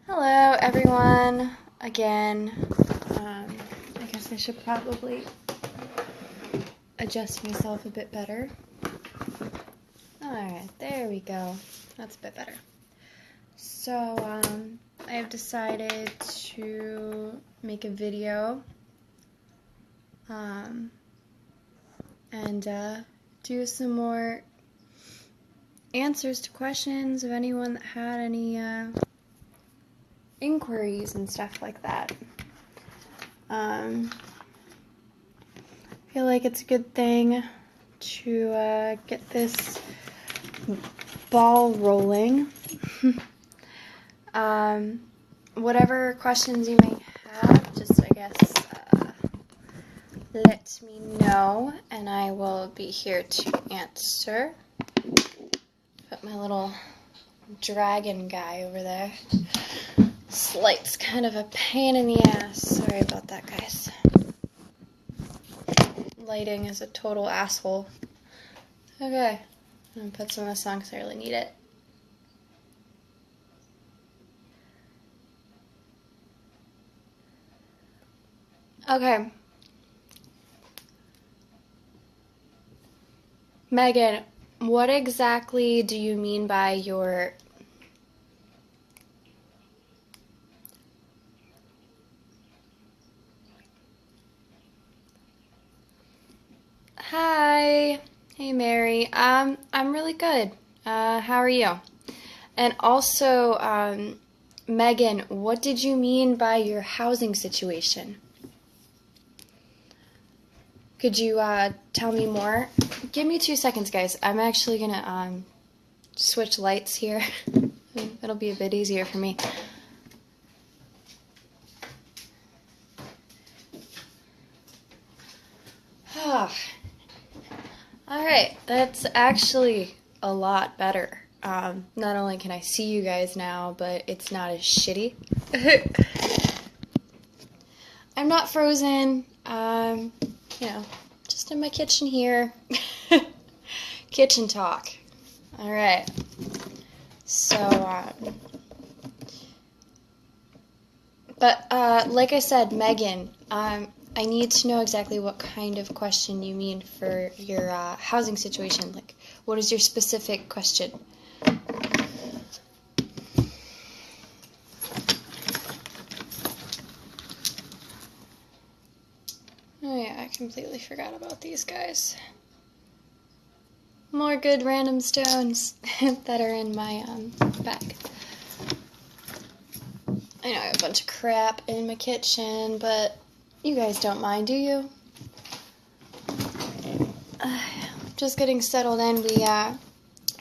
Hello, everyone. Again, I guess I should probably adjust myself a bit better. Alright, there we go. That's a bit better. So, I have decided to make a video and do some more answers to questions of anyone that had any inquiries and stuff like that. I feel like it's a good thing to get this ball rolling. Whatever questions you may have, just I guess let me know and I will be here to answer. Put my little dragon guy over there. This light's kind of a pain in the ass. Sorry about that, guys. Lighting is a total asshole. Okay, I'm gonna put some of this on because I really need it. Okay. Megan, what exactly do you mean by your... Hi. Hey, Mary. I'm really good. How are you? And also, Megan, what did you mean by your housing situation? Could you tell me more? Give me 2 seconds, guys. I'm actually gonna switch lights here. It'll be a bit easier for me. Alright, that's actually a lot better. Not only can I see you guys now, but it's not as shitty. I'm not frozen. You know, just in my kitchen here. Kitchen talk. Alright. So, like I said, Megan, I need to know exactly what kind of question you mean for your housing situation. Like, what is your specific question? Oh yeah, I completely forgot about these guys. More good random stones that are in my bag. I know I have a bunch of crap in my kitchen, but you guys don't mind, do you? Just getting settled in. We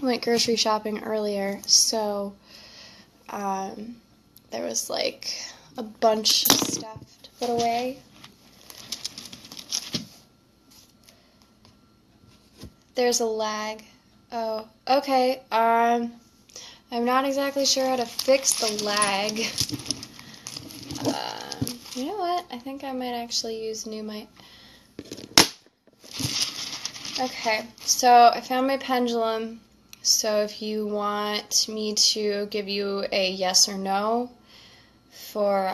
went grocery shopping earlier, so there was like a bunch of stuff to put away. There's a lag. Oh, okay. I'm not exactly sure how to fix the lag. You know what? I think I might actually use new mic. Okay, so I found my pendulum. So if you want me to give you a yes or no for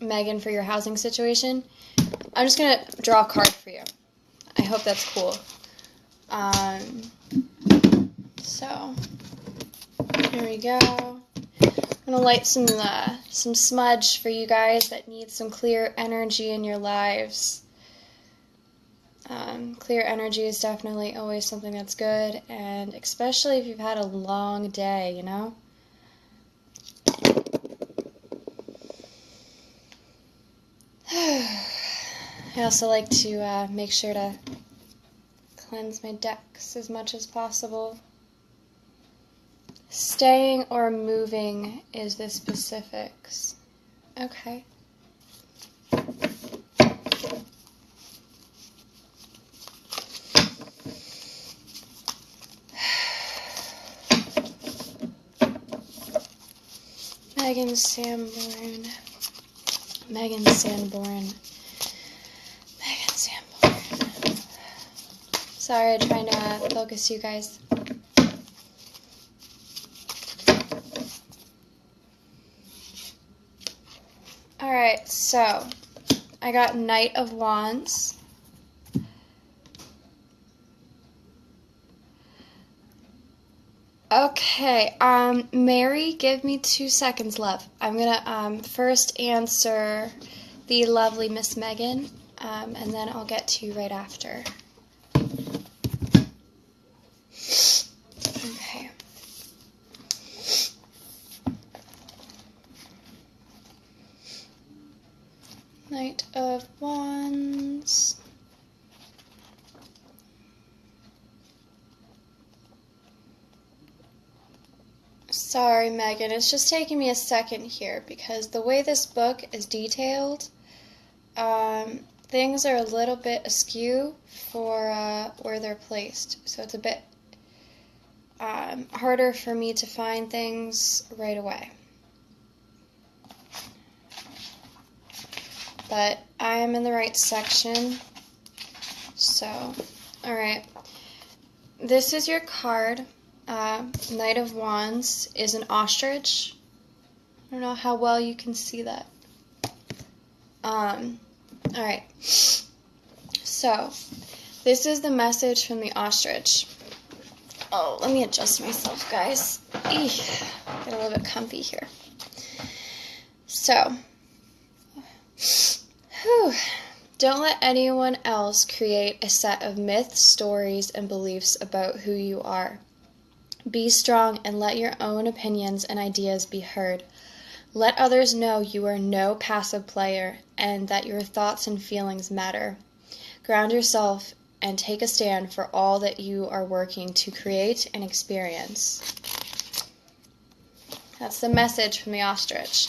Megan for your housing situation, I'm just gonna draw a card for you. I hope that's cool. So here we go. I'm gonna light some smudge for you guys that need some clear energy in your lives. Clear energy is definitely always something that's good, and especially if you've had a long day, you know? I also like to make sure to cleanse my decks as much as possible. Staying or moving is the specifics. Okay. Megan Sanborn. Megan Sanborn. Megan Sanborn. Sorry, trying to focus you guys. Okay, so I got Knight of Wands. Okay, Mary, give me 2 seconds, love. I'm gonna first answer the lovely Miss Megan, and then I'll get to you right after. Okay. Knight of Wands. Sorry, Megan, it's just taking me a second here because the way this book is detailed, things are a little bit askew for where they're placed. So it's a bit harder for me to find things right away. But I am in the right section. So, alright. This is your card. Knight of Wands is an ostrich. I don't know how well you can see that. Alright. So, this is the message from the ostrich. Oh, let me adjust myself, guys. Eek, get a little bit comfy here. So, don't let anyone else create a set of myths, stories, and beliefs about who you are. Be strong and let your own opinions and ideas be heard. Let others know you are no passive player and that your thoughts and feelings matter. Ground yourself and take a stand for all that you are working to create and experience. That's the message from the ostrich.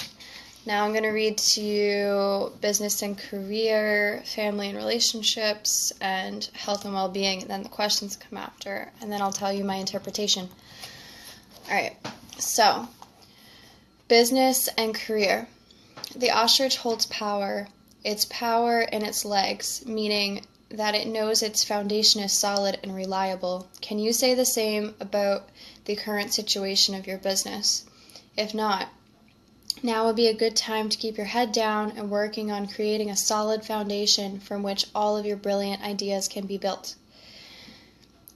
Now I'm going to read to you business and career, family and relationships, and health and well-being, and then the questions come after, and then I'll tell you my interpretation. Alright, so, business and career. The ostrich holds power. Its power in its legs, meaning that it knows its foundation is solid and reliable. Can you say the same about the current situation of your business? If not, now would be a good time to keep your head down and working on creating a solid foundation from which all of your brilliant ideas can be built.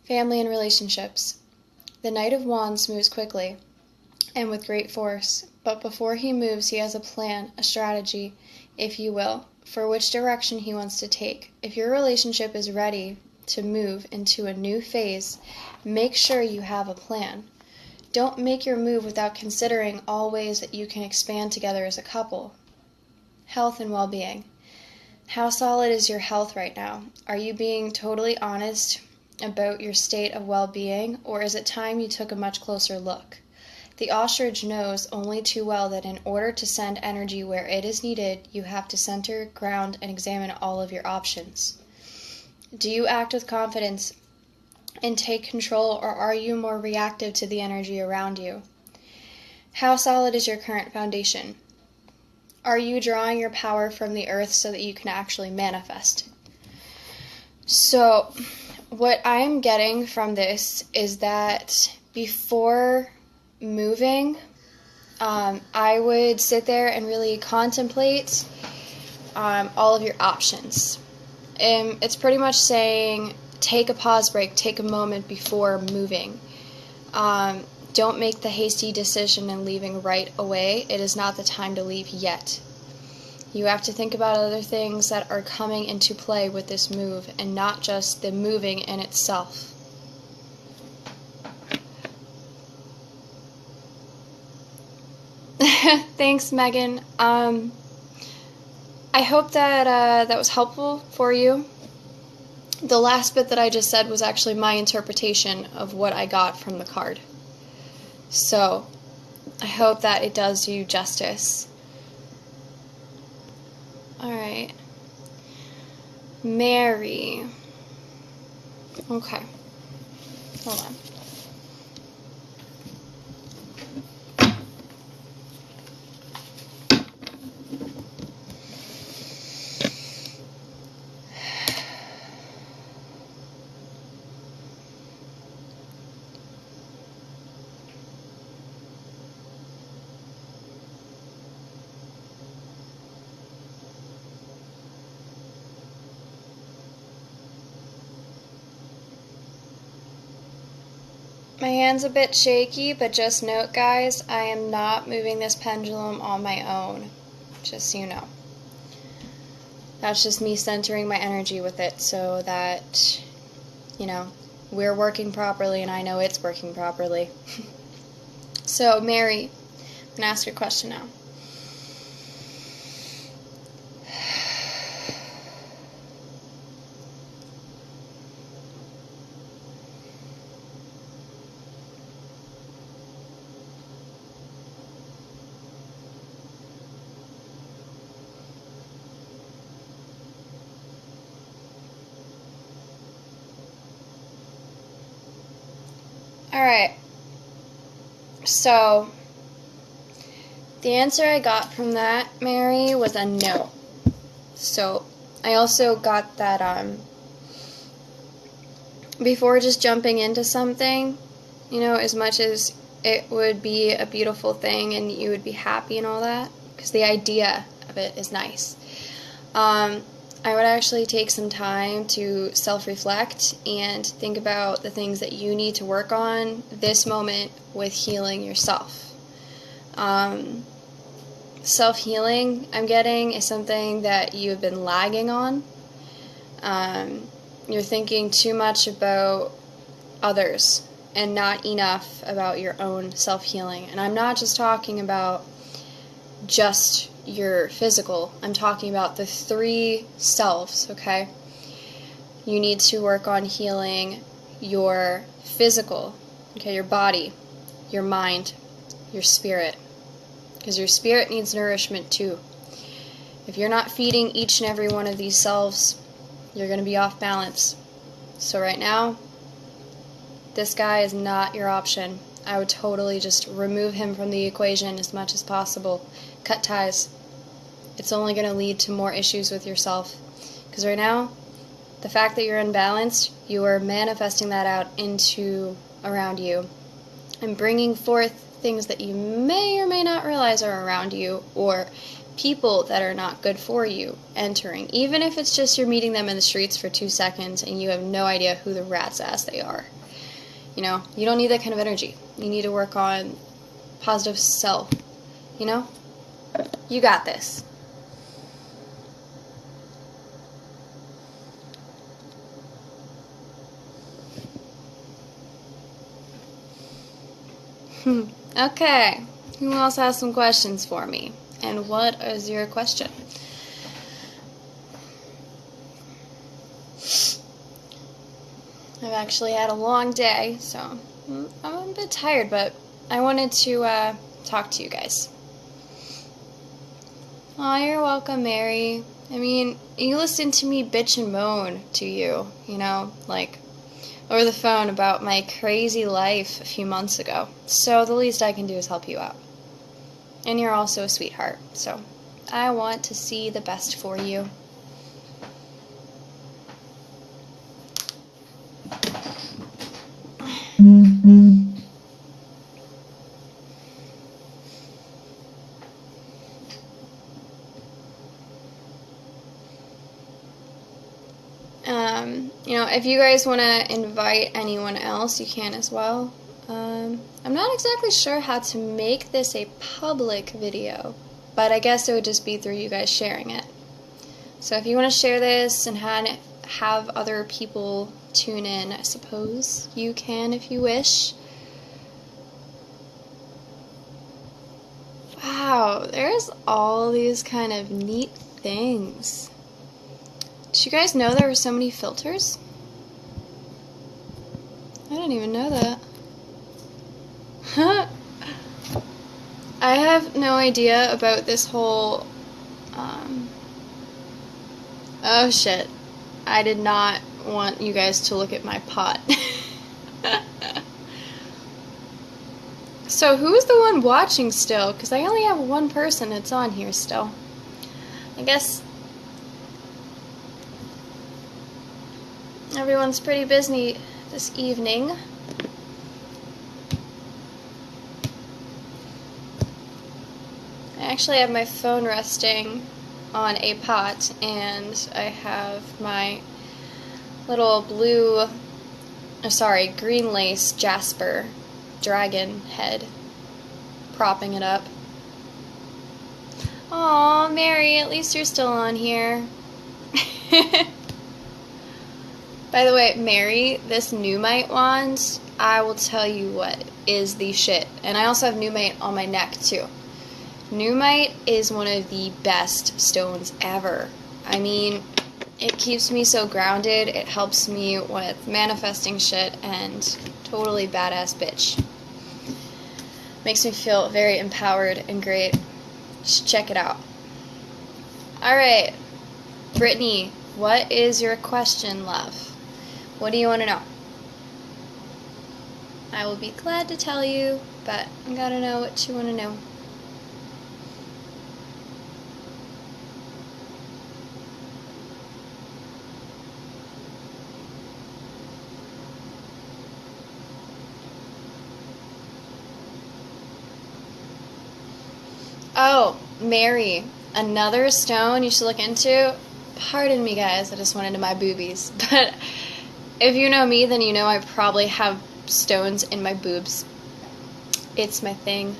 Family and relationships. The Knight of Wands moves quickly and with great force, but before he moves, he has a plan, a strategy, if you will, for which direction he wants to take. If your relationship is ready to move into a new phase, make sure you have a plan. Don't make your move without considering all ways that you can expand together as a couple. Health and well-being. How solid is your health right now? Are you being totally honest about your state of well-being, or is it time you took a much closer look? The ostrich knows only too well that in order to send energy where it is needed, you have to center, ground, and examine all of your options. Do you act with confidence and take control, or are you more reactive to the energy around you? How solid is your current foundation? Are you drawing your power from the earth so that you can actually manifest? So, what I'm getting from this is that before moving, I would sit there and really contemplate all of your options. It's pretty much saying, take a pause break, take a moment before moving. Don't make the hasty decision and leaving right away. It is not the time to leave yet. You have to think about other things that are coming into play with this move and not just the moving in itself. Thanks, Megan. I hope that that was helpful for you. The last bit that I just said was actually my interpretation of what I got from the card. So, I hope that it does you justice. Alright. Mary. Okay. Hold on. My hand's a bit shaky, but just note, guys, I am not moving this pendulum on my own. Just so you know. That's just me centering my energy with it so that, you know, we're working properly and I know it's working properly. So, Mary, I'm going to ask you a question now. Alright, so the answer I got from that, Mary, was a no. So I also got that before just jumping into something, you know, as much as it would be a beautiful thing and you would be happy and all that, because the idea of it is nice. I would actually take some time to self-reflect and think about the things that you need to work on this moment with healing yourself. Self-healing, I'm getting, is something that you have been lagging on. You're thinking too much about others and not enough about your own self-healing. And I'm not just talking about just your physical. I'm talking about the 3 selves, okay? You need to work on healing your physical, okay, your body, your mind, your spirit. Because your spirit needs nourishment too. If you're not feeding each and every one of these selves, you're going to be off balance. So right now, this guy is not your option. I would totally just remove him from the equation as much as possible. Cut ties. It's only going to lead to more issues with yourself. Because right now, the fact that you're unbalanced, you are manifesting that out into around you and bringing forth things that you may or may not realize are around you, or people that are not good for you entering. Even if it's just you're meeting them in the streets for 2 seconds and you have no idea who the rat's ass they are. You know, you don't need that kind of energy. You need to work on positive self. You know? You got this. Okay. Who else has some questions for me? And what is your question? I've actually had a long day, so I'm a bit tired, but I wanted to talk to you guys. Oh, you're welcome, Mary. I mean, you listened to me bitch and moan to you, you know, like over the phone about my crazy life a few months ago. So the least I can do is help you out. And you're also a sweetheart, so I want to see the best for you. You know, if you guys want to invite anyone else, you can as well. I'm not exactly sure how to make this a public video, but I guess it would just be through you guys sharing it. So if you want to share this and have other people tune in, I suppose you can if you wish. Wow, there's all these kind of neat things. Did you guys know there were so many filters? I didn't even know that. I have no idea about this whole, oh shit. I did not want you guys to look at my pot. So who's the one watching still? Because I only have one person that's on here still. I guess everyone's pretty busy this evening. I actually have my phone resting on a pot, and I have my little blue oh, sorry, green lace jasper dragon head, propping it up. Aw, Mary, at least you're still on here. By the way, Mary, this Numite wand, I will tell you what, is the shit. And I also have Numite on my neck, too. Numite is one of the best stones ever. I mean, it keeps me so grounded, it helps me with manifesting shit, and totally badass bitch. Makes me feel very empowered and great. Just check it out. Alright, Brittany, what is your question, love? What do you want to know? I will be glad to tell you, but I gotta know what you want to know. Oh, Mary, another stone you should look into. Pardon me, guys, I just went into my boobies. But if you know me, then you know I probably have stones in my boobs. It's my thing.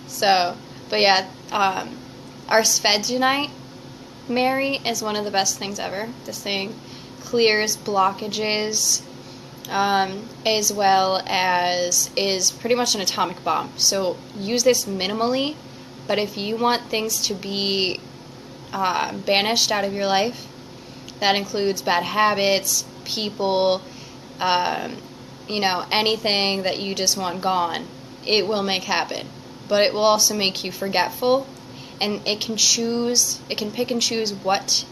So, but yeah, our Sphedronite, Mary, is one of the best things ever. This thing clears blockages, as well as is pretty much an atomic bomb. So use this minimally, but if you want things to be banished out of your life, that includes bad habits, people, you know, anything that you just want gone, it will make happen. But it will also make you forgetful, and it can pick and choose what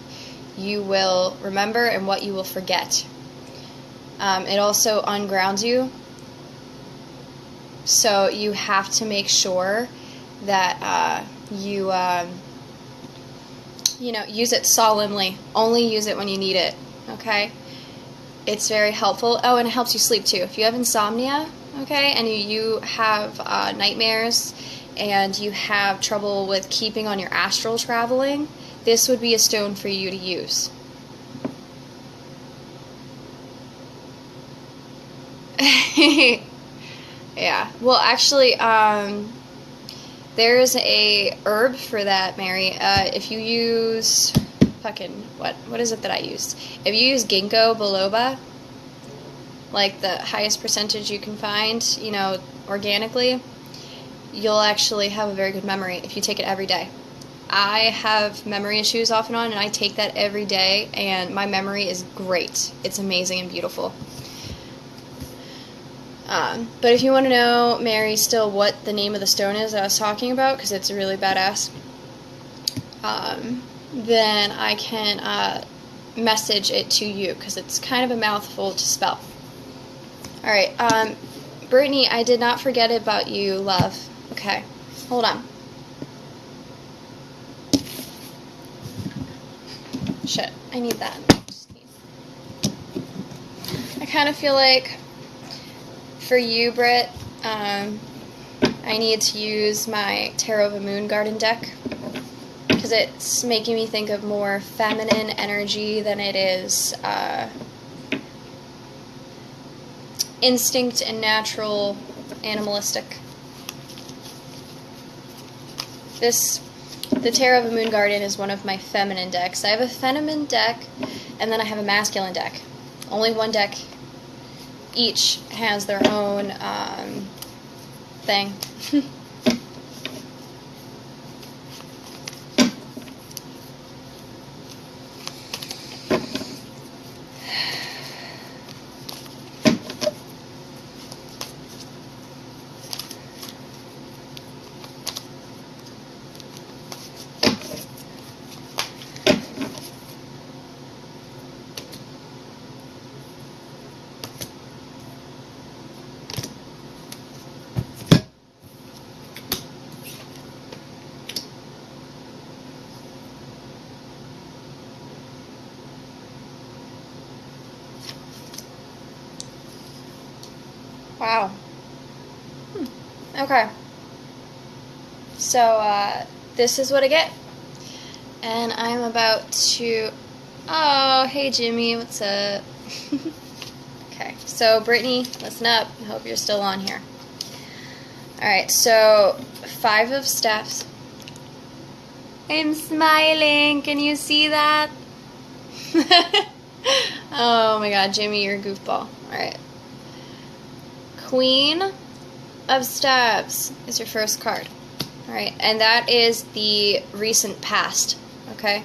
you will remember and what you will forget. It also ungrounds you, so you have to make sure that you know, use it solemnly. Only use it when you need it, okay? It's very helpful. Oh, and it helps you sleep, too. If you have insomnia, okay, and you have nightmares, and you have trouble with keeping on your astral traveling, this would be a stone for you to use. Yeah. Well, actually, there's a herb for that, Mary. If you use what is it that I used? If you use ginkgo biloba, like the highest percentage you can find, you know, organically, you'll actually have a very good memory if you take it every day. I have memory issues off and on, and I take that every day, and my memory is great. It's amazing and beautiful. But if you want to know, Mary, still what the name of the stone is that I was talking about, because it's really badass, then I can message it to you, because it's kind of a mouthful to spell. Alright, Brittany, I did not forget about you, love. Okay, hold on. Shit, I need that. I kind of feel like for you, Britt, I need to use my Tarot of a Moon Garden deck, because it's making me think of more feminine energy than it is instinct and natural, animalistic. The Tarot of a Moon Garden is one of my feminine decks. I have a feminine deck, and then I have a masculine deck. Only one deck. Each has their own thing. Wow. Okay. So, this is what I get. And I'm about to... Oh, hey Jimmy, what's up? Okay, so Brittany, listen up. I hope you're still on here. Alright, so 5 of Steps. I'm smiling. Can you see that? Oh my god, Jimmy, you're a goofball. Alright. Queen of Steps is your first card. Alright, and that is the recent past. Okay?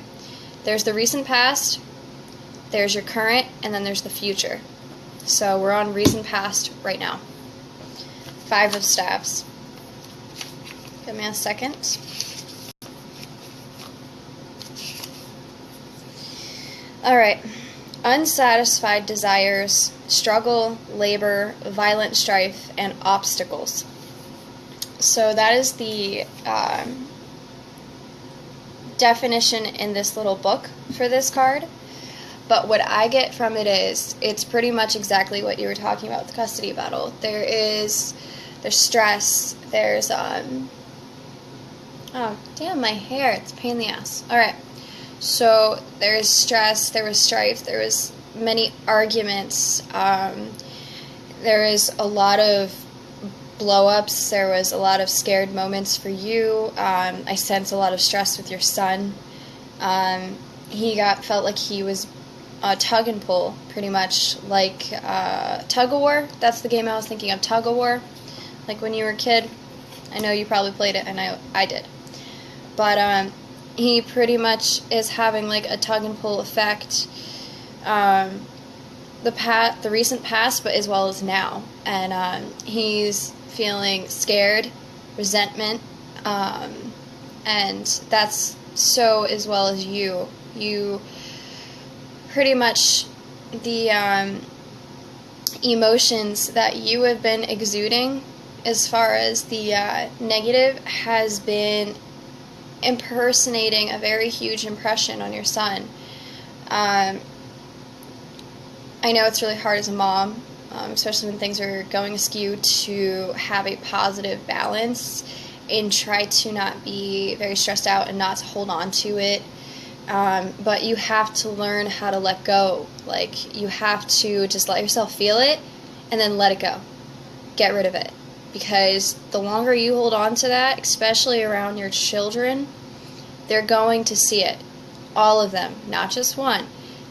There's the recent past, there's your current, and then there's the future. So we're on recent past right now. 5 of Staves. Give me a second. Alright. Unsatisfied desires, struggle, labor, violent strife, and obstacles. So that is the definition in this little book for this card. But what I get from it is, it's pretty much exactly what you were talking about with the custody battle. There's stress, there's, oh, damn, my hair, it's a pain in the ass. Alright, so there's stress, there was strife, there was many arguments, there is a lot of blow-ups, there was a lot of scared moments for you. I sense a lot of stress with your son. He felt like he was tug and pull, pretty much like Tug of War. That's the game I was thinking of, Tug of War, like when you were a kid. I know you probably played it, and I did. But he pretty much is having like a tug and pull effect. The recent past, but as well as now, and he's feeling scared, resentment, and that's so as well as you. You pretty much, the emotions that you have been exuding as far as the negative has been impersonating a very huge impression on your son. I know it's really hard as a mom, especially when things are going askew, to have a positive balance and try to not be very stressed out and not to hold on to it. But you have to learn how to let go. Like, you have to just let yourself feel it and then let it go. Get rid of it. Because the longer you hold on to that, especially around your children, they're going to see it. All of them, not just one.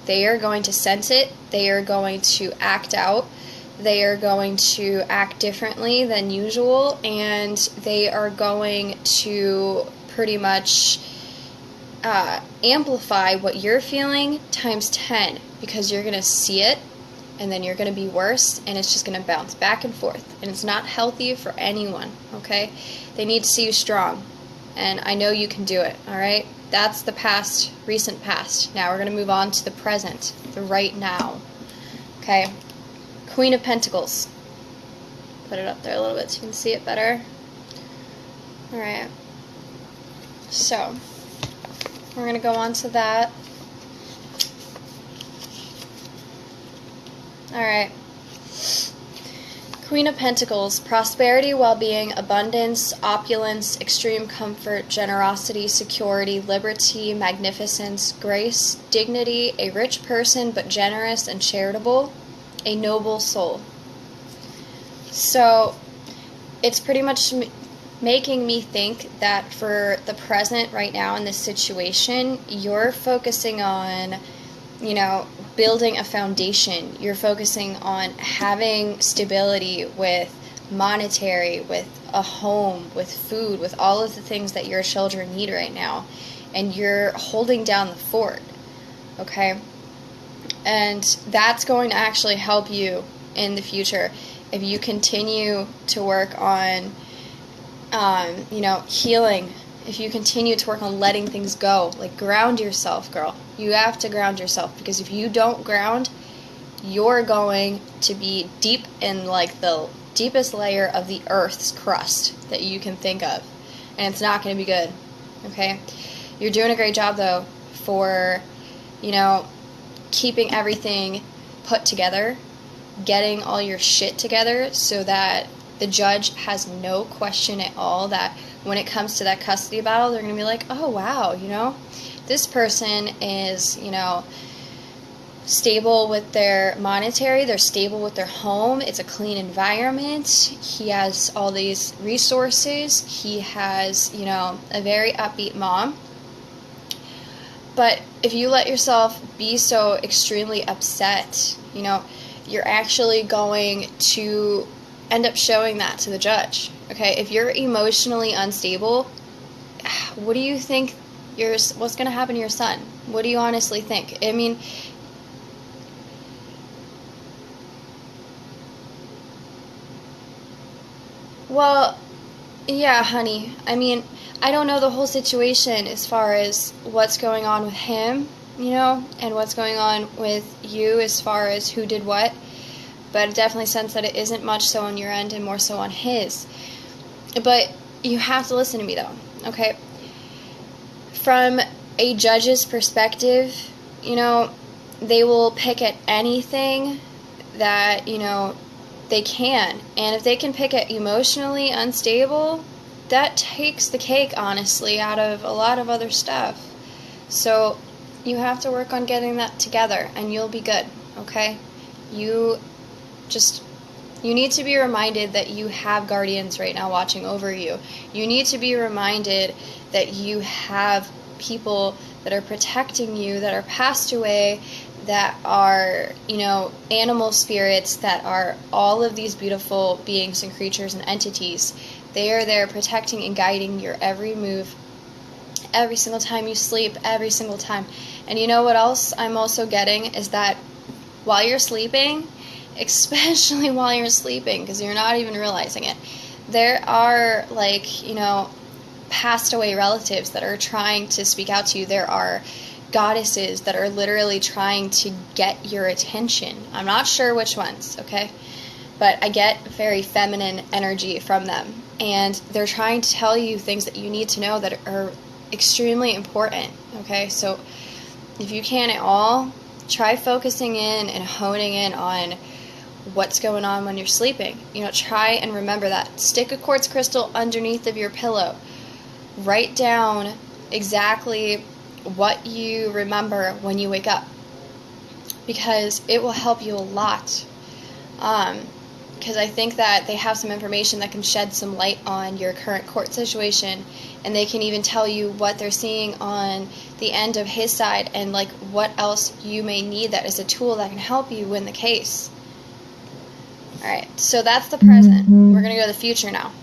They are going to sense it. They are going to act out. They are going to act differently than usual. And they are going to pretty much amplify what you're feeling times 10, because you're going to see it, and then you're going to be worse, and it's just going to bounce back and forth, and it's not healthy for anyone, okay? They need to see you strong, and I know you can do it, alright? That's the past, recent past. Now we're going to move on to the present, the right now, okay? Queen of Pentacles. Put it up there a little bit so you can see it better. Alright. So, we're going to go on to that. Alright. Queen of Pentacles. Prosperity, well-being, abundance, opulence, extreme comfort, generosity, security, liberty, magnificence, grace, dignity, a rich person but generous and charitable, a noble soul. So, it's pretty much making me think that for the present right now in this situation, you're focusing on, building a foundation. You're focusing on having stability with monetary, with a home, with food, with all of the things that your children need right now. And you're holding down the fort, okay? And that's going to actually help you in the future if you continue to work on healing. If you continue to work on letting things go, like, ground yourself, girl. You have to ground yourself, because if you don't ground, you're going to be deep in, like, the deepest layer of the Earth's crust that you can think of, and it's not going to be good, okay? You're doing a great job, though, for, keeping everything put together, getting all your shit together, so that the judge has no question at all that when it comes to that custody battle, they're going to be like, oh, wow, this person is, stable with their monetary, they're stable with their home, it's a clean environment, he has all these resources, he has, a very upbeat mom. But if you let yourself be so extremely upset, you're actually going to end up showing that to the judge. Okay, if you're emotionally unstable, what do you think what's going to happen to your son? What do you honestly think? I mean, well, yeah, honey. I mean, I don't know the whole situation as far as what's going on with him, and what's going on with you as far as who did what. But I definitely sense that it isn't much so on your end and more so on his. But you have to listen to me, though, okay? From a judge's perspective, they will pick at anything that, they can. And if they can pick at emotionally unstable, that takes the cake, honestly, out of a lot of other stuff. So you have to work on getting that together, and you'll be good, okay? You need to be reminded that you have guardians right now watching over you. You need to be reminded that you have people that are protecting you, that are passed away, that are, animal spirits, that are all of these beautiful beings and creatures and entities. They are there protecting and guiding your every move, every single time you sleep, every single time. And you know what else I'm also getting is that while you're sleeping, especially while you're sleeping, because you're not even realizing it, there are, passed away relatives that are trying to speak out to you. There are goddesses that are literally trying to get your attention. I'm not sure which ones, okay? But I get very feminine energy from them. And they're trying to tell you things that you need to know that are extremely important, okay? So if you can at all, try focusing in and honing in on what's going on when you're sleeping. Try and remember that. Stick a quartz crystal underneath of your pillow. Write down exactly what you remember when you wake up, because it will help you a lot. Because I think that they have some information that can shed some light on your current court situation, and they can even tell you what they're seeing on the end of his side, and what else you may need that is a tool that can help you win the case. Alright, so that's the present. We're going to go to the future now.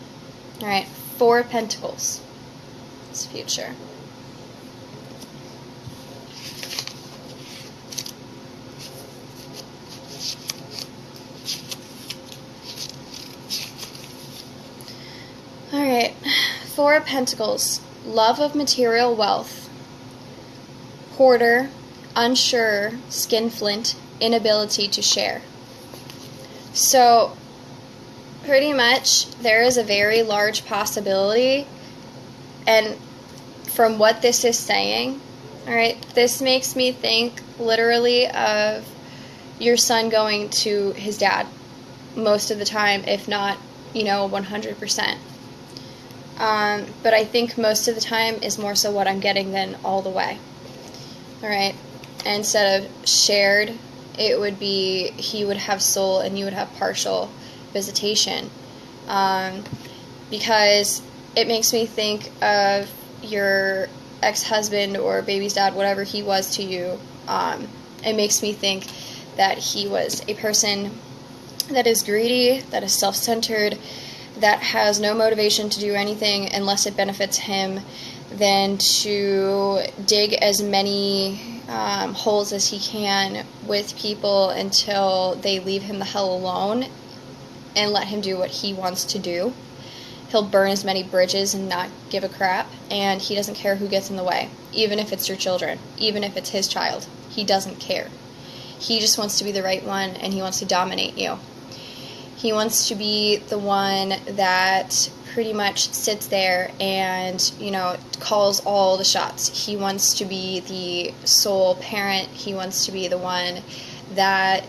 Alright, 4 of Pentacles. It's future. Alright, 4 of Pentacles. Love of material wealth. Hoarder, unsure, skinflint, inability to share. So, pretty much, there is a very large possibility, and from what this is saying, alright, this makes me think literally of your son going to his dad most of the time, if not, 100%. But I think most of the time is more so what I'm getting than all the way. Alright, instead of shared, it would be he would have soul and you would have partial visitation. Because it makes me think of your ex-husband or baby's dad, whatever he was to you. It makes me think that he was a person that is greedy, that is self-centered, that has no motivation to do anything unless it benefits him, than to dig as many holes as he can with people until they leave him the hell alone and let him do what he wants to do. He'll burn as many bridges and not give a crap, and he doesn't care who gets in the way, even if it's your children, even if it's his child. He doesn't care. He just wants to be the right one, and he wants to dominate you. He wants to be the one that pretty much sits there and, calls all the shots. He wants to be the sole parent. He wants to be the one that,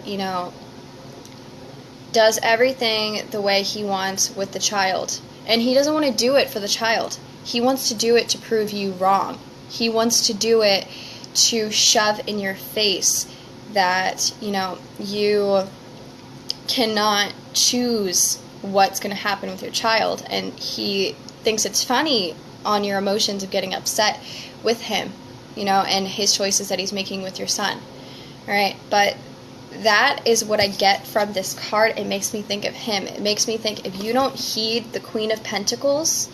does everything the way he wants with the child. And he doesn't want to do it for the child. He wants to do it to prove you wrong. He wants to do it to shove in your face that, you cannot choose what's going to happen with your child, and he thinks it's funny on your emotions of getting upset with him, and his choices that he's making with your son. All right, but that is what I get from this card. It makes me think of him. It makes me think, if you don't heed the Queen of Pentacles,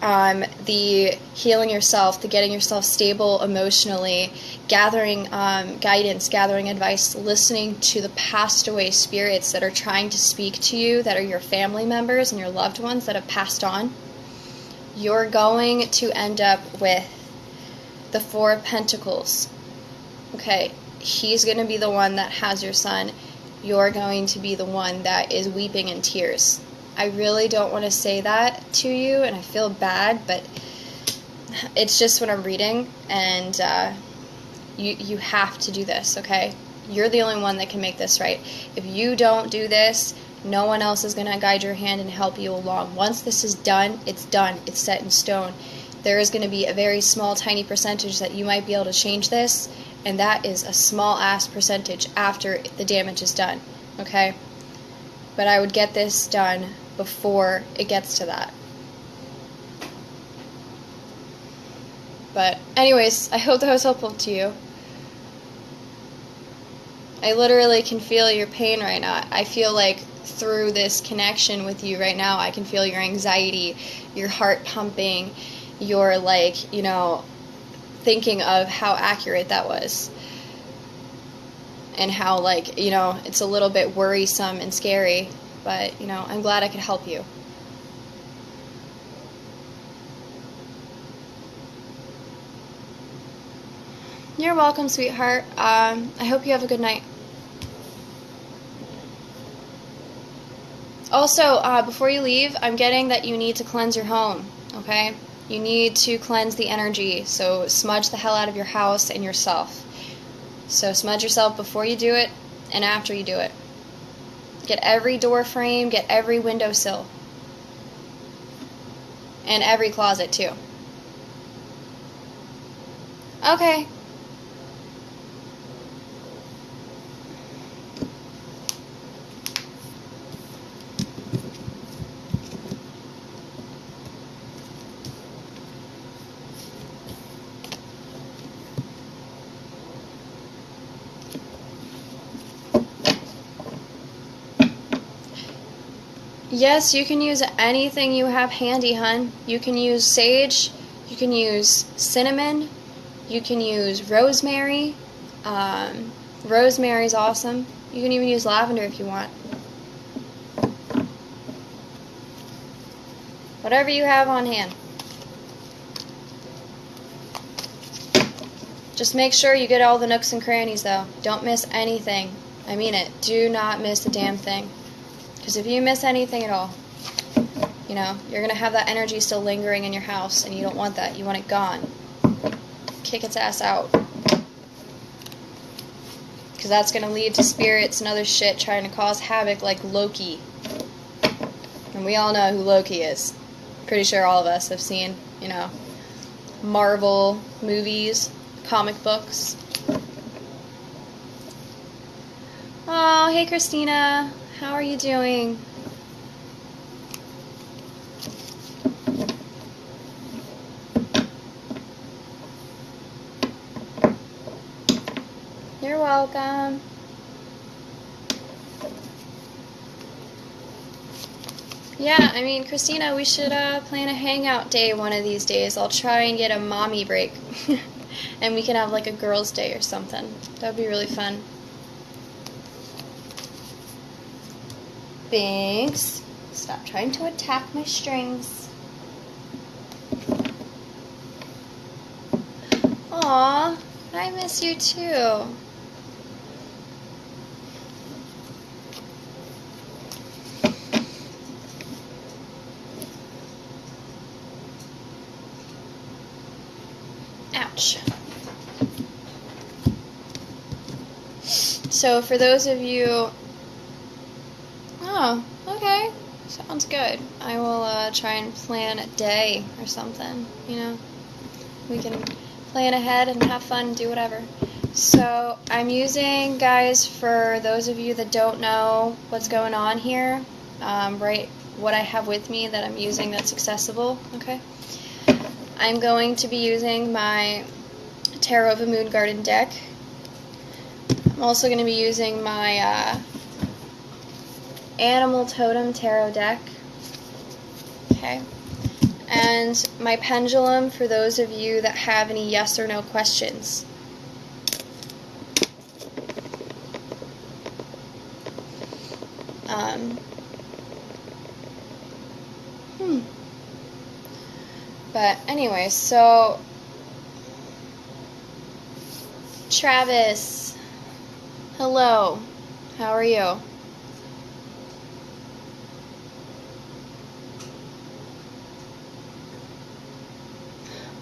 the healing yourself, the getting yourself stable emotionally, gathering guidance, gathering advice, listening to the passed away spirits that are trying to speak to you, that are your family members and your loved ones that have passed on, you're going to end up with the Four of Pentacles. Okay, he's going to be the one that has your son. You're going to be the one that is weeping in tears. I really don't want to say that to you, and I feel bad, but it's just what I'm reading, and you have to do this, okay? You're the only one that can make this right. If you don't do this, no one else is going to guide your hand and help you along. Once this is done. It's set in stone. There is going to be a very small, tiny percentage that you might be able to change this, and that is a small-ass percentage after the damage is done, okay? But I would get this done before it gets to that. But anyways, I hope that was helpful to you. I literally can feel your pain right now. I feel like through this connection with you right now, I can feel your anxiety, your heart pumping, your thinking of how accurate that was. And how it's a little bit worrisome and scary. But, I'm glad I could help you. You're welcome, sweetheart. I hope you have a good night. Also, before you leave, I'm getting that you need to cleanse your home, okay? You need to cleanse the energy, so smudge the hell out of your house and yourself. So smudge yourself before you do it and after you do it. Get every door frame, get every windowsill. And every closet, too. Okay. Yes, you can use anything you have handy, hun. You can use sage, you can use cinnamon, you can use rosemary. Rosemary's awesome. You can even use lavender if you want. Whatever you have on hand. Just make sure you get all the nooks and crannies, though. Don't miss anything. I mean it. Do not miss a damn thing. Because if you miss anything at all, you're going to have that energy still lingering in your house, and you don't want that. You want it gone. Kick its ass out. Because that's going to lead to spirits and other shit trying to cause havoc like Loki. And we all know who Loki is. Pretty sure all of us have seen, Marvel movies, comic books. Oh, hey Christina. How are you doing? You're welcome. Yeah, Christina, we should plan a hangout day one of these days. I'll try and get a mommy break. And we can have a girls' day or something. That would be really fun. Thanks. Stop trying to attack my strings. Aw, I miss you too. Ouch. So for those of you... Oh, okay. Sounds good. I will try and plan a day or something, We can plan ahead and have fun and do whatever. So I'm using, guys, for those of you that don't know what's going on here, right, what I have with me that I'm using that's accessible, okay? I'm going to be using my Tarot of a Moon Garden deck. I'm also going to be using my Animal Totem Tarot deck, okay? And my pendulum for those of you that have any yes or no questions. But anyway, so Travis, hello, how are you?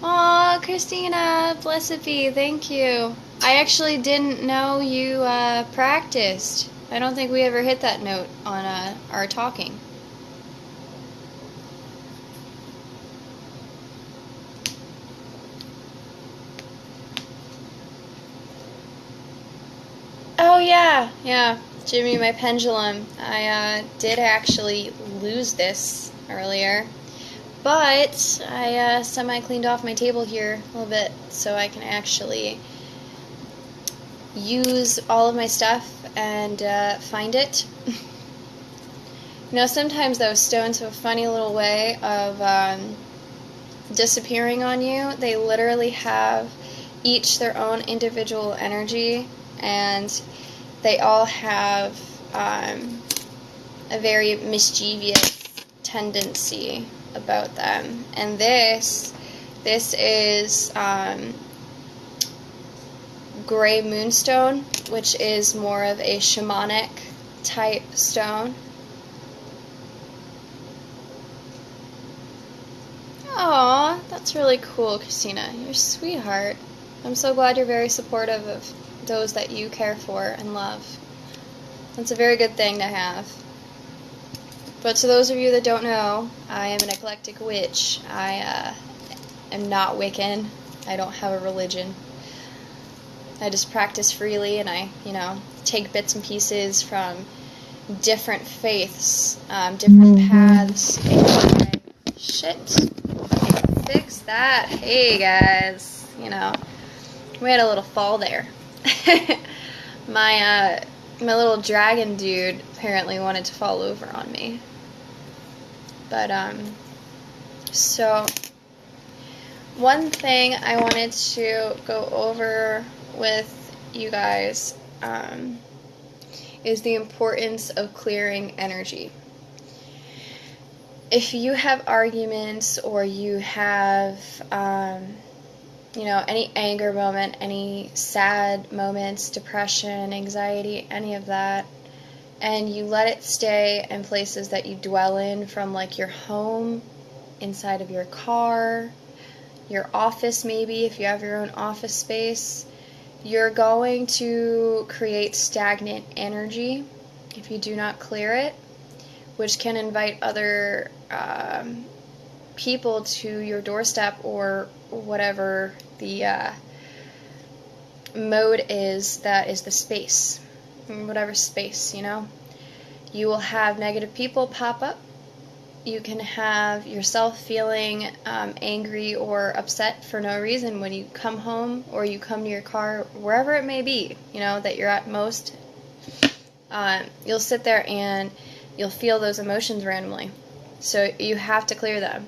Aw, Christina, blessed be, thank you. I actually didn't know you practiced. I don't think we ever hit that note on our talking. Oh yeah, Jimmy, my pendulum. I did actually lose this earlier, but I semi-cleaned off my table here a little bit so I can actually use all of my stuff and find it. You know, sometimes those stones have a funny little way of disappearing on you. They literally have each their own individual energy, and they all have a very mischievous tendency about them. And this is Gray Moonstone, which is more of a shamanic type stone. Aw, that's really cool, Christina. You're a sweetheart. I'm so glad you're very supportive of those that you care for and love. That's a very good thing to have. But to those of you that don't know, I am an eclectic witch. I am not Wiccan. I don't have a religion. I just practice freely, and I, take bits and pieces from different faiths, different paths. Shit. Fix that. Hey, guys. We had a little fall there. My little dragon dude apparently wanted to fall over on me. But, so, one thing I wanted to go over with you guys, is the importance of clearing energy. If you have arguments or you have, any anger moment, any sad moments, depression, anxiety, any of that, and you let it stay in places that you dwell in, from like your home, inside of your car, your office maybe, if you have your own office space, you're going to create stagnant energy if you do not clear it, which can invite other people to your doorstep, or whatever the mode is that is the space, whatever space, You will have negative people pop up. You can have yourself feeling angry or upset for no reason when you come home or you come to your car, wherever it may be, that you're at most. You'll sit there and you'll feel those emotions randomly. So you have to clear them.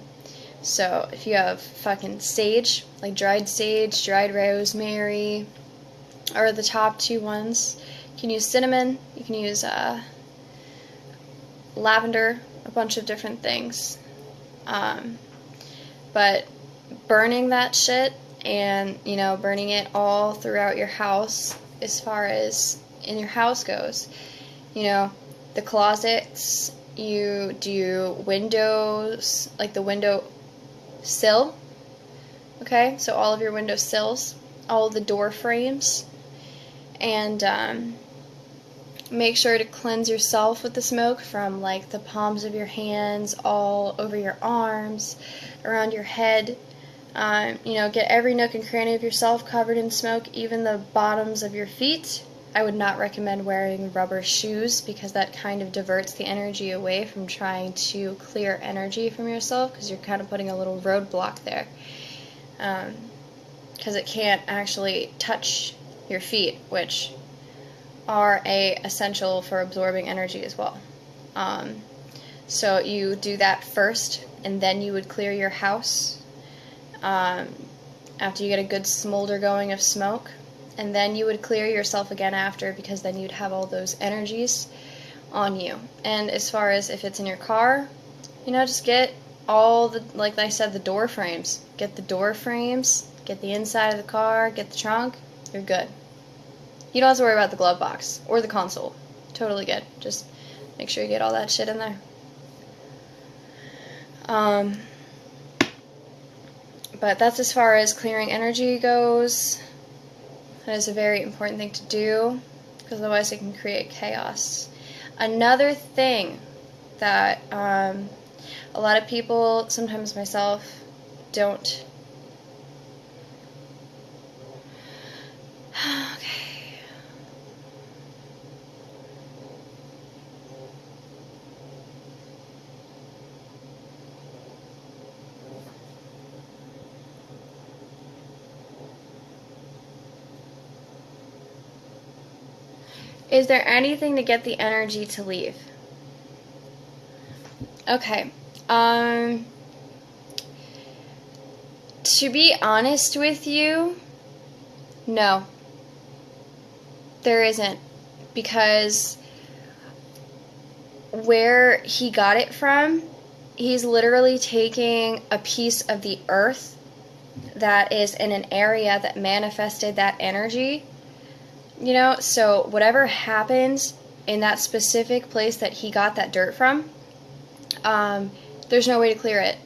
So if you have fucking sage, like dried sage, dried rosemary, are the top two ones. You can use cinnamon, you can use lavender, a bunch of different things. But burning that shit and, burning it all throughout your house, as far as in your house goes, the closets, you do windows, like the window sill, okay, so all of your window sills, all of the door frames, and make sure to cleanse yourself with the smoke from like the palms of your hands, all over your arms, around your head, You know, get every nook and cranny of yourself covered in smoke, even the bottoms of your feet. I would not recommend wearing rubber shoes because that kind of diverts the energy away from trying to clear energy from yourself, because you're kind of putting a little roadblock there. Because it can't actually touch your feet, which are essential for absorbing energy as well. So you do that first, and then you would clear your house after you get a good smolder going of smoke, and then you would clear yourself again after, because then you'd have all those energies on you. And as far as if it's in your car, you know, just get all the, like I said, the door frames. Get the door frames, get the inside of the car, get the trunk, you're good. You don't have to worry about the glove box or the console. Totally good. Just make sure you get all that shit in there. But that's as far as clearing energy goes. That is a very important thing to do, because otherwise it can create chaos. Another thing that a lot of people, sometimes myself, don't... Okay. Is there anything to get the energy to leave? Okay. To be honest with you, no. There isn't. Because where he got it from, he's literally taking a piece of the earth that is in an area that manifested that energy. You know, so whatever happens in that specific place that he got that dirt from, there's no way to clear it.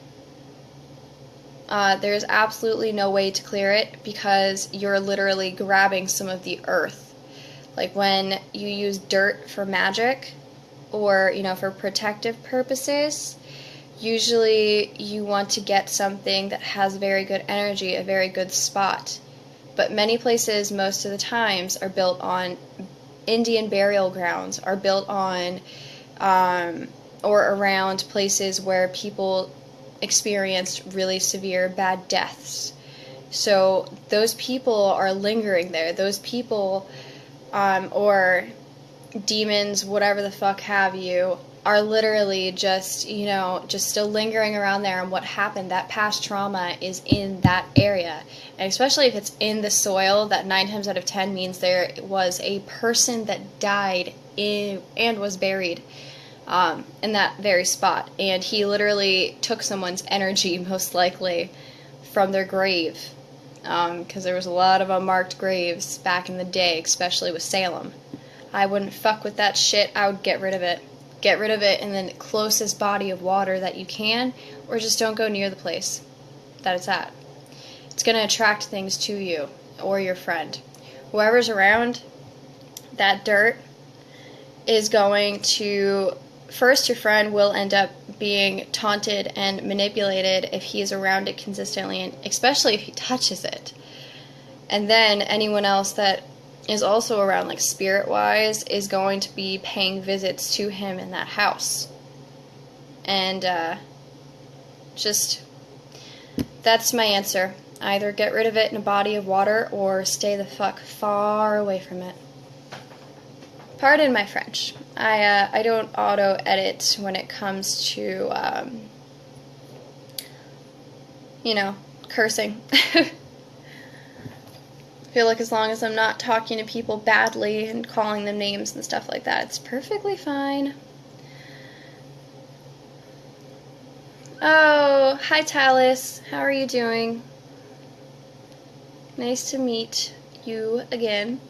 There's absolutely no way to clear it, because you're literally grabbing some of the earth. Like when you use dirt for magic, or, you know, for protective purposes, usually you want to get something that has very good energy, a very good spot. But many places, most of the times, are built on Indian burial grounds, are built on or around places where people experienced really severe bad deaths. So those people are lingering there. Those people, or demons, whatever the fuck have you, are literally just, you know, just still lingering around there, and what happened, that past trauma is in that area. And especially if it's in the soil, that 9 times out of 10 means there was a person that died and was buried in that very spot. And he literally took someone's energy, most likely, from their grave. Because there was a lot of unmarked graves back in the day, especially with Salem. I wouldn't fuck with that shit. I would get rid of it. Get rid of it in the closest body of water that you can, or just don't go near the place that it's at. It's going to attract things to you or your friend. Whoever's around that dirt is going to... First, your friend will end up being taunted and manipulated if he is around it consistently, and especially if he touches it. And then anyone else that is also around, like spirit-wise, is going to be paying visits to him in that house. And just, that's my answer. Either get rid of it in a body of water, or stay the fuck far away from it. Pardon my French. I don't auto-edit when it comes to, you know, cursing. I feel like as long as I'm not talking to people badly and calling them names and stuff like that, it's perfectly fine. Oh, hi Talis. How are you doing? Nice to meet you again.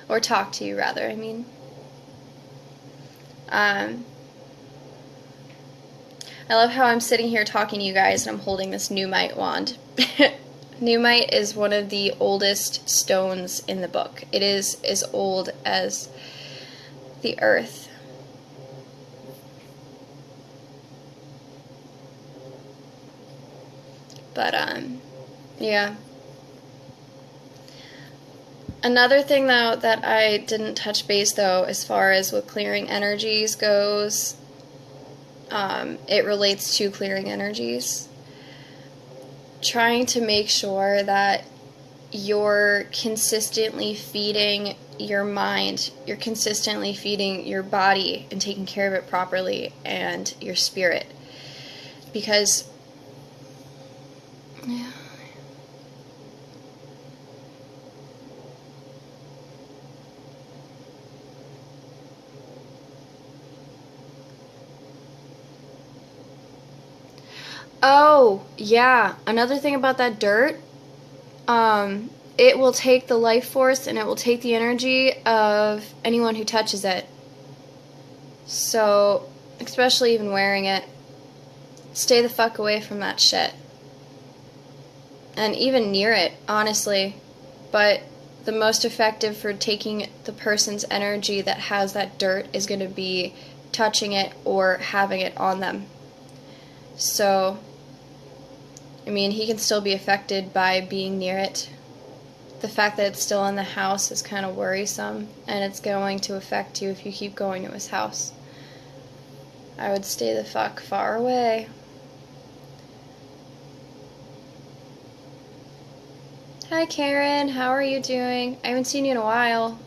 Or talk to you, rather, I mean. I love how I'm sitting here talking to you guys and I'm holding this Numite wand. Numite is one of the oldest stones in the book. It is as old as the earth. But, yeah. Another thing, though, that I didn't touch base, though, as far as with clearing energies goes, it relates to clearing energies. Trying to make sure that you're consistently feeding your mind, you're consistently feeding your body and taking care of it properly, and your spirit. Because, yeah. Oh, yeah. Another thing about that dirt, it will take the life force and it will take the energy of anyone who touches it. So, especially even wearing it, stay the fuck away from that shit. And even near it, honestly. But the most effective for taking the person's energy that has that dirt is going to be touching it or having it on them. So, I mean, he can still be affected by being near it. The fact that it's still in the house is kind of worrisome, and it's going to affect you if you keep going to his house. I would stay the fuck far away. Hi Karen, how are you doing? I haven't seen you in a while.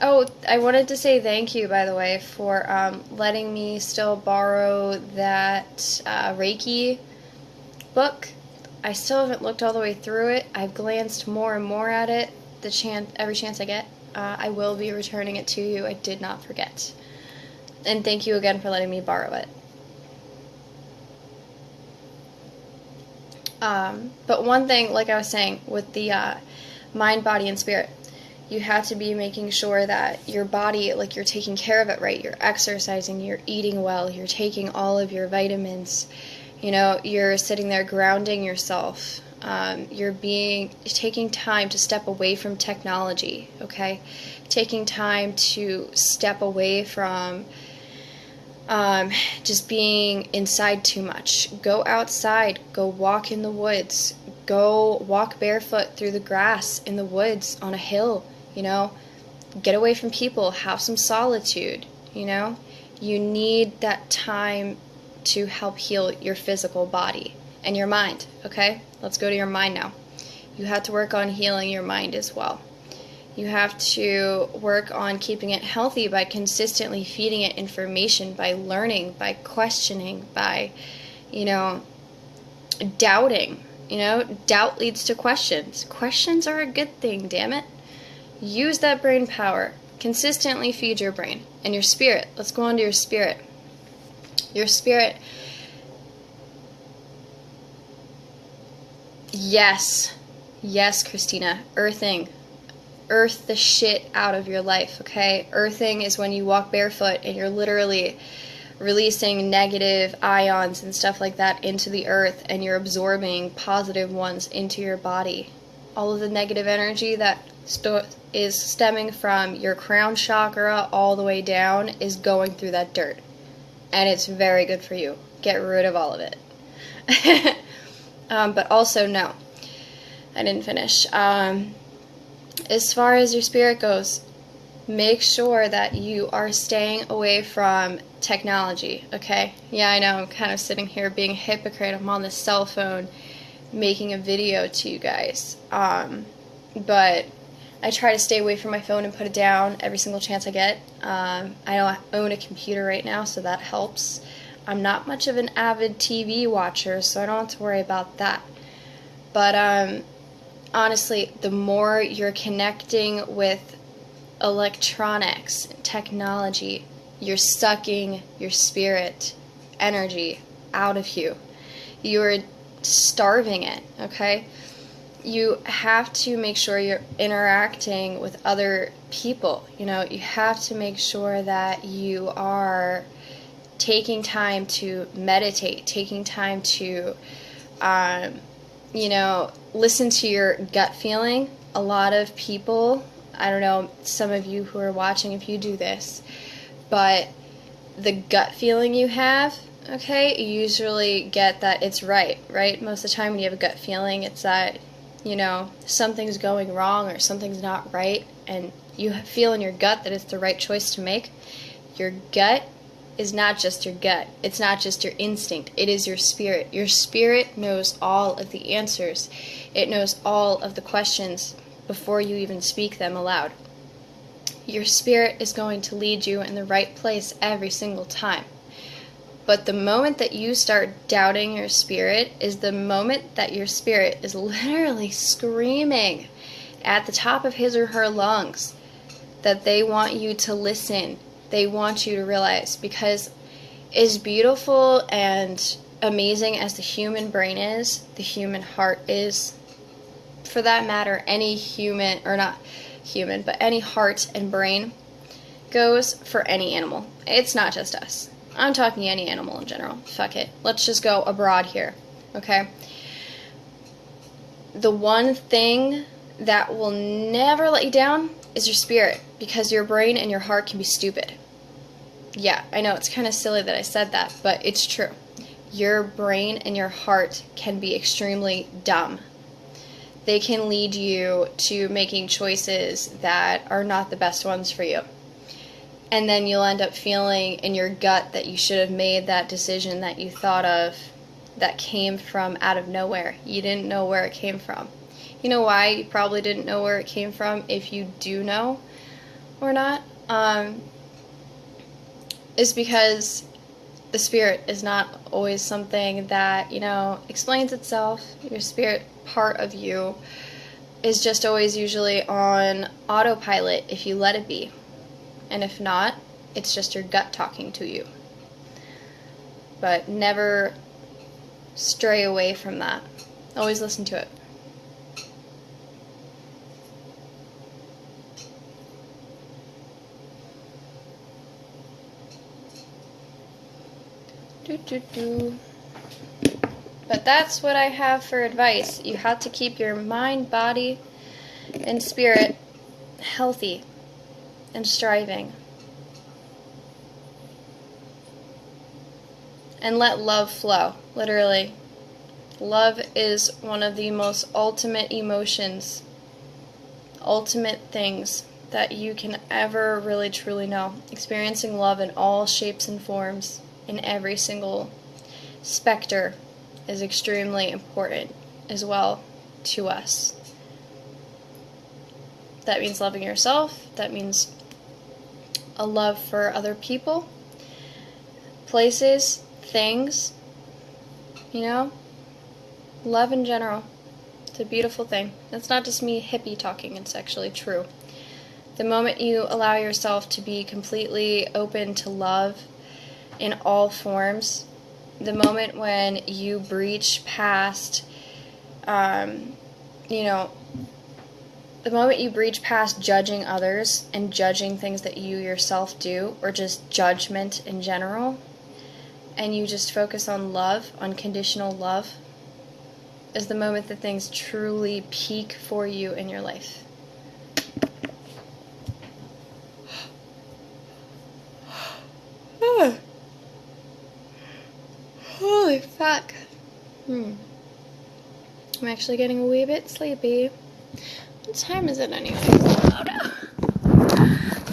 Oh, I wanted to say thank you, by the way, for letting me still borrow that Reiki book. I still haven't looked all the way through it. I've glanced more and more at it every chance I get. I will be returning it to you. I did not forget. And thank you again for letting me borrow it. But one thing, like I was saying, with the mind, body, and spirit, you have to be making sure that your body, like, you're taking care of it right. You're exercising, you're eating well, you're taking all of your vitamins. You know, you're sitting there grounding yourself. You're taking time to step away from technology, okay? Taking time to step away from just being inside too much. Go outside, go walk in the woods, go walk barefoot through the grass in the woods on a hill, you know? Get away from people, have some solitude, you know? You need that time to help heal your physical body and your mind, okay? Let's go to your mind now. You have to work on healing your mind as well. You have to work on keeping it healthy by consistently feeding it information, by learning, by questioning, by, you know, doubting. You know, doubt leads to questions. Questions are a good thing, damn it. Use that brain power. Consistently feed your brain and your spirit. Let's go on to your spirit. Your spirit. Yes. Yes, Christina. Earthing. Earth the shit out of your life, okay? Earthing is when you walk barefoot and you're literally releasing negative ions and stuff like that into the earth, and you're absorbing positive ones into your body. All of the negative energy that is stemming from your crown chakra all the way down is going through that dirt. And it's very good for you. Get rid of all of it. But also, no. I didn't finish. As far as your spirit goes, make sure that you are staying away from technology, okay? Yeah, I know, I'm kind of sitting here being a hypocrite. I'm on the cell phone making a video to you guys. But I try to stay away from my phone and put it down every single chance I get. I don't own a computer right now, so that helps. I'm not much of an avid TV watcher, so I don't have to worry about that. But honestly, the more you're connecting with electronics, technology, you're sucking your spirit energy out of you. You're starving it, okay? You have to make sure you're interacting with other people. You know, you have to make sure that you are taking time to meditate, taking time to, you know, listen to your gut feeling. A lot of people, I don't know, some of you who are watching, if you do this, but the gut feeling you have okay, you usually get that it's right? Most of the time when you have a gut feeling, it's that, something's going wrong or something's not right, and you feel in your gut that it's the right choice to make. Your gut is not just your gut. It's not just your instinct. It is your spirit. Your spirit knows all of the answers. It knows all of the questions before you even speak them aloud. Your spirit is going to lead you in the right place every single time. But the moment that you start doubting your spirit is the moment that your spirit is literally screaming at the top of his or her lungs that they want you to listen. They want you to realize, because as beautiful and amazing as the human brain is, the human heart is, for that matter, any human, or not human, but any heart and brain goes for any animal. It's not just us. I'm talking any animal in general. Fuck it. Let's just go abroad here, okay? The one thing that will never let you down is your spirit, because your brain and your heart can be stupid. Yeah, I know, it's kind of silly that I said that, but it's true. Your brain and your heart can be extremely dumb. They can lead you to making choices that are not the best ones for you. And then you'll end up feeling in your gut that you should have made that decision that you thought of that came from out of nowhere. You didn't know where it came from. You know why you probably didn't know where it came from, if you do know or not? Is because the spirit is not always something that, explains itself. Your spirit part of you is just always usually on autopilot if you let it be. And if not, it's just your gut talking to you. But never stray away from that. Always listen to it. But that's what I have for advice. You have to keep your mind, body, and spirit healthy and striving. And let love flow, literally. Love is one of the most ultimate emotions, ultimate things that you can ever really truly know. Experiencing love in all shapes and forms, in every single specter, is extremely important as well to us. That means loving yourself. That means a love for other people, places, things, love in general. It's a beautiful thing. That's not just me hippie talking, it's actually true. The moment you allow yourself to be completely open to love in all forms, the moment when you breach past, the moment you breach past judging others and judging things that you yourself do, or just judgment in general, and you just focus on love, unconditional love, is the moment that things truly peak for you in your life. Holy fuck. I'm actually getting a wee bit sleepy. What time is it anyway? Oh no.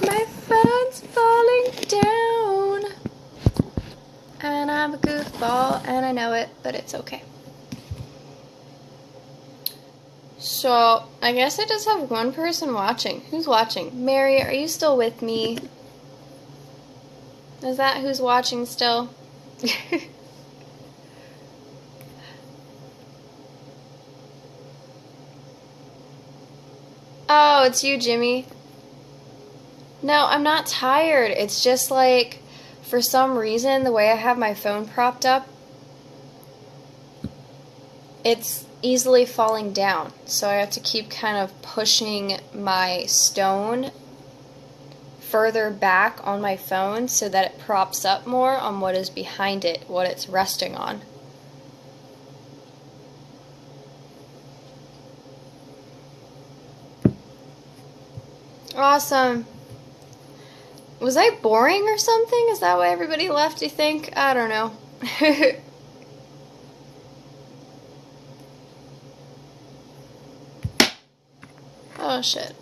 My phone's falling down. And I'm a goofball, and I know it, but it's okay. So, I guess I just have one person watching. Who's watching? Mary, are you still with me? Is that who's watching still? Oh, it's you, Jimmy. No, I'm not tired. It's just like, for some reason, the way I have my phone propped up, it's easily falling down. So I have to keep kind of pushing my stone further back on my phone so that it props up more on what is behind it, what it's resting on. Awesome. Was I boring or something? Is that why everybody left, you think? I don't know. Oh shit.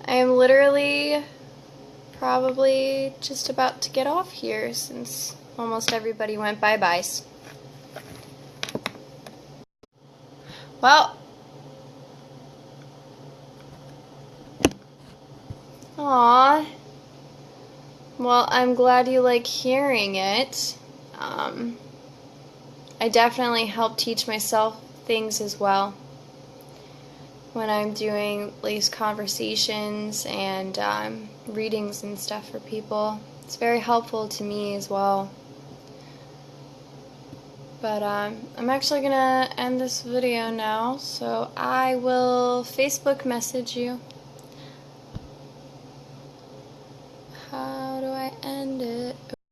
I am literally probably just about to get off here since almost everybody went bye-byes. Well, aw. Well, I'm glad you like hearing it. I definitely help teach myself things as well when I'm doing these conversations and readings and stuff for people. It's very helpful to me as well. But I'm actually gonna end this video now, so I will Facebook message you.